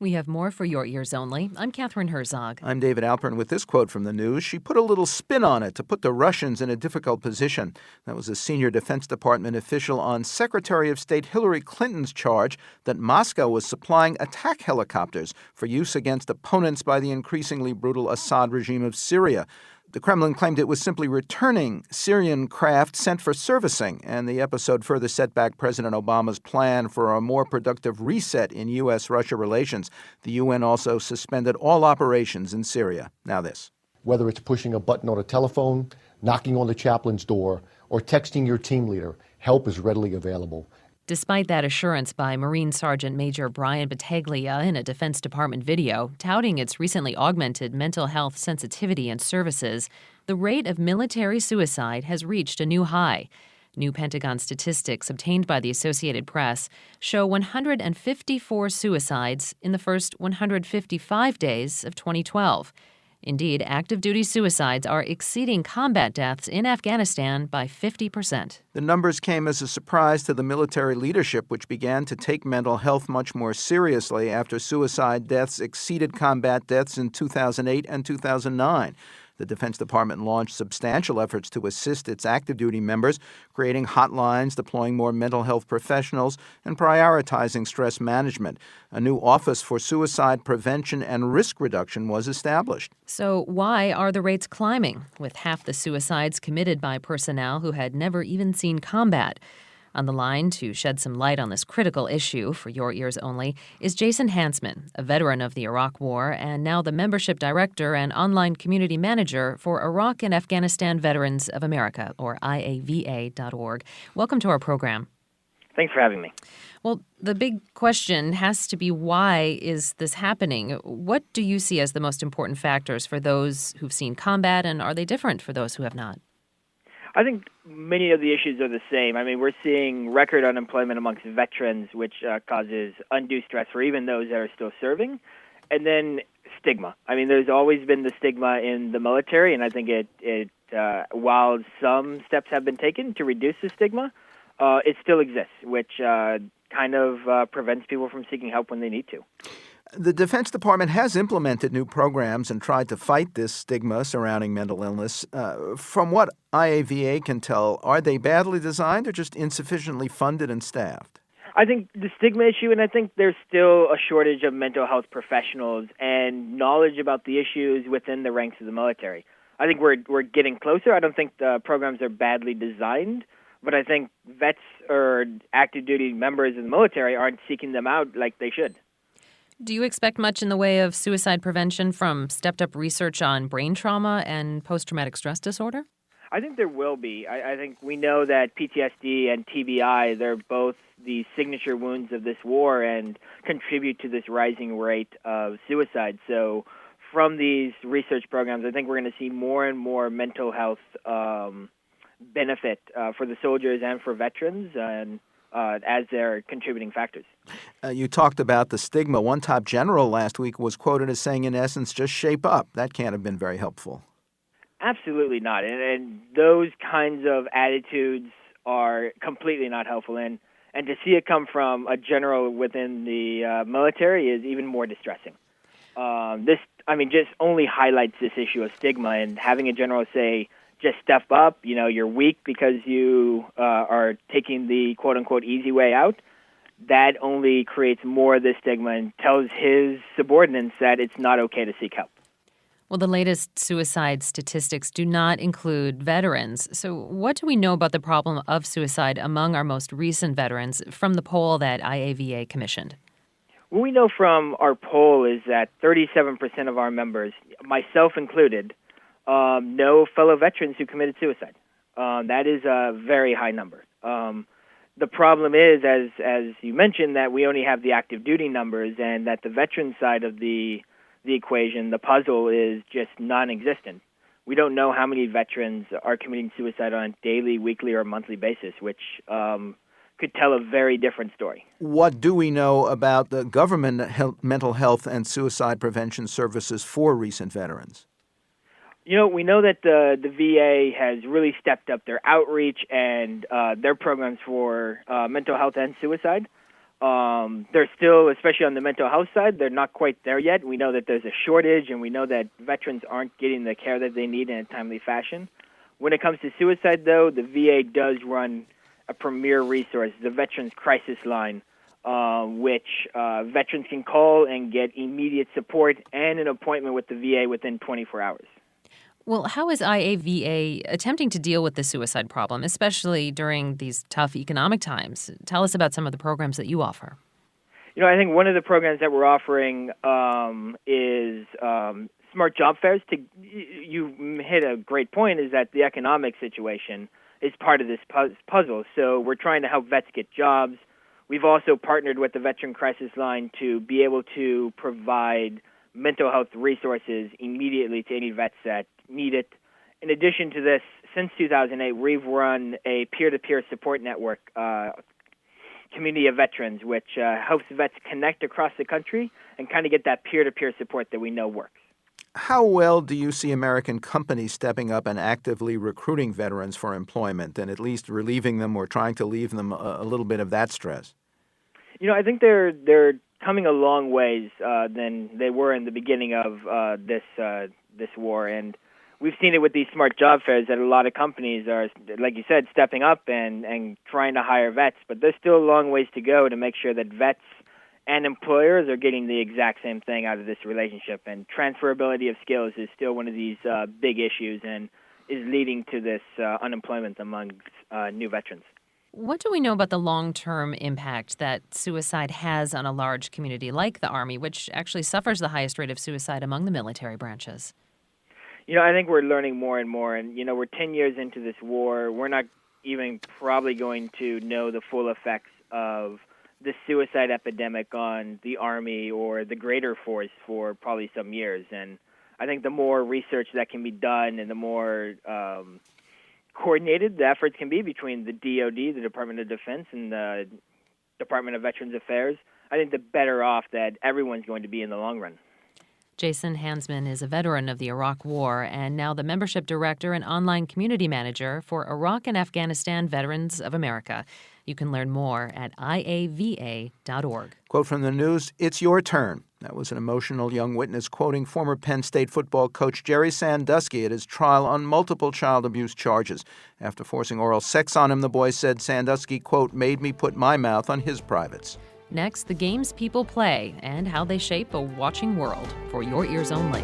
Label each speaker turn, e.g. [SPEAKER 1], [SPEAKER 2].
[SPEAKER 1] We have more for your ears only. I'm Catherine Herzog.
[SPEAKER 2] I'm David Alpern with this quote from the news. She put a little spin on it to put the Russians in a difficult position. That was a senior Defense Department official on Secretary of State Hillary Clinton's charge that Moscow was supplying attack helicopters for use against opponents by the increasingly brutal Assad regime of Syria. The Kremlin claimed it was simply returning Syrian craft sent for servicing, and the episode further set back President Obama's plan for a more productive reset in U.S.-Russia relations. The UN also suspended all operations in Syria. Now this.
[SPEAKER 3] Whether it's pushing a button on a telephone, knocking on the chaplain's door, or texting your team leader, help is readily available.
[SPEAKER 1] Despite that assurance by Marine Sergeant Major Brian Battaglia in a Defense Department video touting its recently augmented mental health sensitivity and services, the rate of military suicide has reached a new high. New Pentagon statistics obtained by the Associated Press show 154 suicides in the first 155 days of 2012. Indeed, active-duty suicides are exceeding combat deaths in Afghanistan by 50%.
[SPEAKER 2] The numbers came as a surprise to the military leadership, which began to take mental health much more seriously after suicide deaths exceeded combat deaths in 2008 and 2009. The Defense Department launched substantial efforts to assist its active-duty members, creating hotlines, deploying more mental health professionals, and prioritizing stress management. A new Office for Suicide Prevention and Risk Reduction was established.
[SPEAKER 1] So why are the rates climbing, with half the suicides committed by personnel who had never even seen combat? On the line to shed some light on this critical issue for your ears only is Jason Hansman, a veteran of the Iraq War and now the membership director and online community manager for Iraq and Afghanistan Veterans of America, or IAVA.org. Welcome to our program.
[SPEAKER 4] Thanks for having me.
[SPEAKER 1] Well, the big question has to be, why is this happening? What do you see as the most important factors for those who've seen combat, and are they different for those who have not?
[SPEAKER 4] I think many of the issues are the same. I mean, we're seeing record unemployment amongst veterans, which causes undue stress for even those that are still serving. And then stigma. I mean, there's always been the stigma in the military, and I think while some steps have been taken to reduce the stigma, it still exists, which kind of prevents people from seeking help when they need to.
[SPEAKER 2] The Defense Department has implemented new programs and tried to fight this stigma surrounding mental illness. From what IAVA can tell, are they badly designed or just insufficiently funded and staffed?
[SPEAKER 4] I think the stigma issue, and I think there's still a shortage of mental health professionals and knowledge about the issues within the ranks of the military. I think we're getting closer. I don't think the programs are badly designed, but I think vets or active duty members of the military aren't seeking them out like they should.
[SPEAKER 1] Do you expect much in the way of suicide prevention from stepped-up research on brain trauma and post-traumatic stress disorder?
[SPEAKER 4] I think there will be. I think we know that PTSD and TBI, they're both the signature wounds of this war and contribute to this rising rate of suicide. So from these research programs, I think we're going to see more and more mental health benefit for the soldiers and for veterans and as their contributing factors.
[SPEAKER 2] You talked about the stigma. One top general last week was quoted as saying, in essence, just shape up. That can't have been very helpful.
[SPEAKER 4] Absolutely not. And those kinds of attitudes are completely not helpful. And to see it come from a general within the military is even more distressing. Just only highlights this issue of stigma, and having a general say, just step up, you're weak because you are taking the quote-unquote easy way out, that only creates more of this stigma and tells his subordinates that it's not okay to seek help.
[SPEAKER 1] Well, the latest suicide statistics do not include veterans. So what do we know about the problem of suicide among our most recent veterans from the poll that IAVA commissioned?
[SPEAKER 4] What we know from our poll is that 37% of our members, myself included, know fellow veterans who committed suicide. That is a very high number. The problem is, as you mentioned, that we only have the active duty numbers, and that the veteran side of the equation, the puzzle, is just non-existent. We don't know how many veterans are committing suicide on a daily, weekly, or monthly basis, which could tell a very different story.
[SPEAKER 2] What do we know about the government mental health and suicide prevention services for recent veterans?
[SPEAKER 4] We know that the VA has really stepped up their outreach and their programs for mental health and suicide. They're still, especially on the mental health side, they're not quite there yet. We know that there's a shortage, and we know that veterans aren't getting the care that they need in a timely fashion. When it comes to suicide, though, the VA does run a premier resource, the Veterans Crisis Line, which veterans can call and get immediate support and an appointment with the VA within 24 hours.
[SPEAKER 1] Well, how is IAVA attempting to deal with the suicide problem, especially during these tough economic times? Tell us about some of the programs that you offer.
[SPEAKER 4] I think one of the programs that we're offering is smart job fairs. You hit a great point, is that the economic situation is part of this puzzle. So we're trying to help vets get jobs. We've also partnered with the Veteran Crisis Line to be able to provide mental health resources immediately to any vets that need it. In addition to this, since 2008, we've run a peer-to-peer support network, Community of Veterans, which helps vets connect across the country and kind of get that peer-to-peer support that we know works.
[SPEAKER 2] How well do you see American companies stepping up and actively recruiting veterans for employment and at least relieving them or trying to leave them a little bit of that stress?
[SPEAKER 4] I think they're coming a long ways than they were in the beginning of this war, and we've seen it with these smart job fairs that a lot of companies are, like you said, stepping up and trying to hire vets. But there's still a long ways to go to make sure that vets and employers are getting the exact same thing out of this relationship. And transferability of skills is still one of these big issues and is leading to this unemployment among new veterans.
[SPEAKER 1] What do we know about the long-term impact that suicide has on a large community like the Army, which actually suffers the highest rate of suicide among the military branches?
[SPEAKER 4] I think we're learning more and more, and, we're 10 years into this war. We're not even probably going to know the full effects of the suicide epidemic on the Army or the greater force for probably some years. And I think the more research that can be done and the more coordinated the efforts can be between the DoD, the Department of Defense, and the Department of Veterans Affairs, I think the better off that everyone's going to be in the long run.
[SPEAKER 1] Jason Hansman is a veteran of the Iraq War and now the membership director and online community manager for Iraq and Afghanistan Veterans of America. You can learn more at IAVA.org.
[SPEAKER 2] Quote from the news, "It's your turn." That was an emotional young witness quoting former Penn State football coach Jerry Sandusky at his trial on multiple child abuse charges. After forcing oral sex on him, the boy said Sandusky, quote, "made me put my mouth on his privates."
[SPEAKER 1] Next, the games people play and how they shape a watching world for your ears only.